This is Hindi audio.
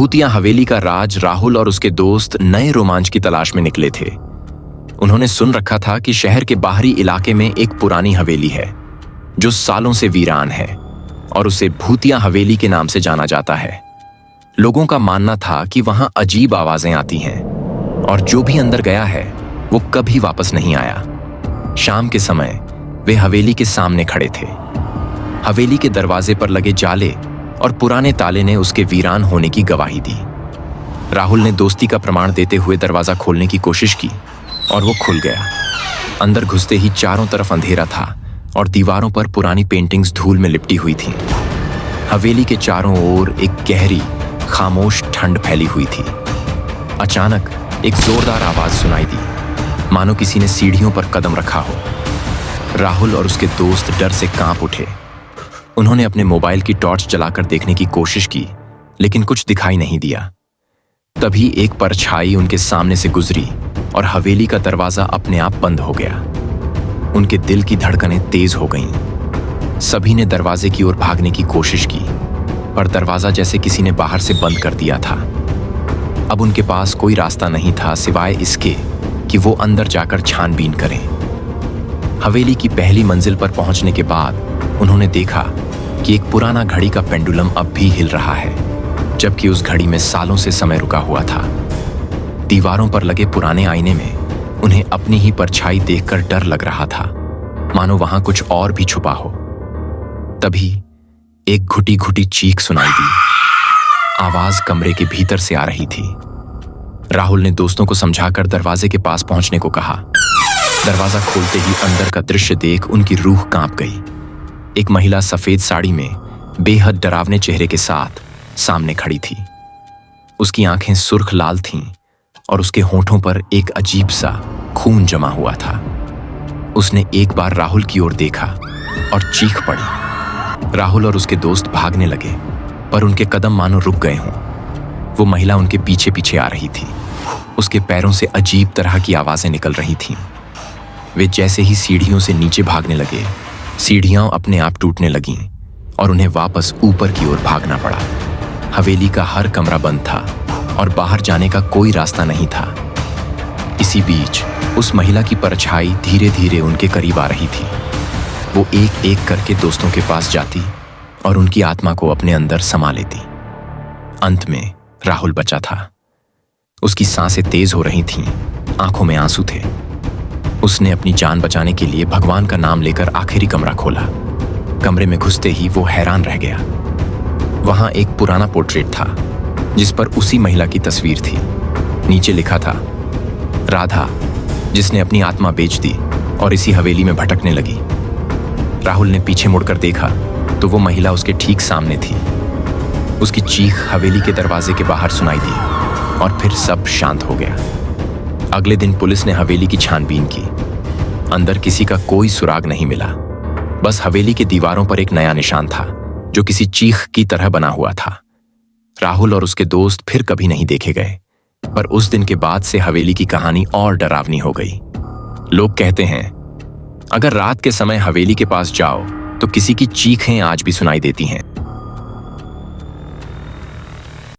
भूतिया हवेली का राज राहुल और उसके दोस्त नए रोमांच की तलाश में निकले थे। उन्होंने सुन रखा था कि शहर के बाहरी इलाके में एक पुरानी हवेली है जो सालों से वीरान है और उसे भूतिया हवेली के नाम से जाना जाता है। लोगों का मानना था कि वहां अजीब आवाजें आती हैं और जो भी अंदर गया है वो कभी वापस नहीं आया। शाम के समय वे हवेली के सामने खड़े थे। हवेली के दरवाजे पर लगे जाले और पुराने ताले ने उसके वीरान होने की गवाही दी। राहुल ने दोस्ती का प्रमाण देते हुए दरवाजा खोलने की कोशिश की और वो खुल गया। अंदर घुसते ही चारों तरफ अंधेरा था और दीवारों पर पुरानी पेंटिंग्स धूल में लिपटी हुई थीं। हवेली के चारों ओर एक गहरी खामोश ठंड फैली हुई थी। अचानक एक जोरदार आवाज सुनाई दी, मानो किसी ने सीढ़ियों पर कदम रखा हो। राहुल और उसके दोस्त डर से कांप उठे। उन्होंने अपने मोबाइल की टॉर्च जलाकर देखने की कोशिश की, लेकिन कुछ दिखाई नहीं दिया। तभी एक परछाई उनके सामने से गुजरी और हवेली का दरवाजा अपने आप बंद हो गया। उनके दिल की धड़कनें तेज हो गईं। सभी ने दरवाजे की ओर भागने की कोशिश की, पर दरवाजा जैसे किसी ने बाहर से बंद कर दिया था। अब उनके पास कोई रास्ता नहीं था सिवाय इसके कि वो अंदर जाकर छानबीन करें। हवेली की पहली मंजिल पर पहुंचने के बाद उन्होंने देखा कि एक पुराना घड़ी का पेंडुलम अब भी हिल रहा है, जबकि उस घड़ी में सालों से समय रुका हुआ था। दीवारों पर लगे पुराने आईने में उन्हें अपनी ही परछाई देखकर डर लग रहा था, मानो वहां कुछ और भी छुपा हो। तभी एक घुटी घुटी चीख सुनाई दी। आवाज कमरे के भीतर से आ रही थी। राहुल ने दोस्तों को समझाकर दरवाजे के पास पहुंचने को कहा। दरवाजा खोलते ही अंदर का दृश्य देख उनकी रूह कांप गई। एक महिला सफेद साड़ी में बेहद डरावने चेहरे के साथ सामने खड़ी थी। उसकी आंखें सुर्ख लाल थीं और उसके होठों पर एक अजीब सा खून जमा हुआ था। उसने एक बार राहुल की ओर देखा और चीख पड़ी। राहुल और उसके दोस्त भागने लगे, पर उनके कदम मानो रुक गए हों। वो महिला उनके पीछे पीछे आ रही थी। उसके पैरों से अजीब तरह की आवाजें निकल रही थीं। वे जैसे ही सीढ़ियों से नीचे भागने लगे, सीढ़ियां अपने आप टूटने लगीं और उन्हें वापस ऊपर की ओर भागना पड़ा। हवेली का हर कमरा बंद था और बाहर जाने का कोई रास्ता नहीं था। इसी बीच उस महिला की परछाई धीरे धीरे उनके करीब आ रही थी। वो एक एक करके दोस्तों के पास जाती और उनकी आत्मा को अपने अंदर समा लेती। अंत में राहुल बचा था। उसकी सांसें तेज हो रही थीं, आंखों में आंसू थे। उसने अपनी जान बचाने के लिए भगवान का नाम लेकर आखिरी कमरा खोला। कमरे में घुसते ही वो हैरान रह गया। वहां एक पुराना पोर्ट्रेट था जिस पर उसी महिला की तस्वीर थी। नीचे लिखा था, राधा, जिसने अपनी आत्मा बेच दी और इसी हवेली में भटकने लगी। राहुल ने पीछे मुड़कर देखा तो वो महिला उसके ठीक सामने थी। उसकी चीख हवेली के दरवाजे के बाहर सुनाई दी और फिर सब शांत हो गया। अगले दिन पुलिस ने हवेली की छानबीन की। अंदर किसी का कोई सुराग नहीं मिला। बस हवेली की दीवारों पर एक नया निशान था जो किसी चीख की तरह बना हुआ था। राहुल और उसके दोस्त फिर कभी नहीं देखे गए, पर उस दिन के बाद से हवेली की कहानी और डरावनी हो गई। लोग कहते हैं, अगर रात के समय हवेली के पास जाओ तो किसी की चीखें आज भी सुनाई देती हैं।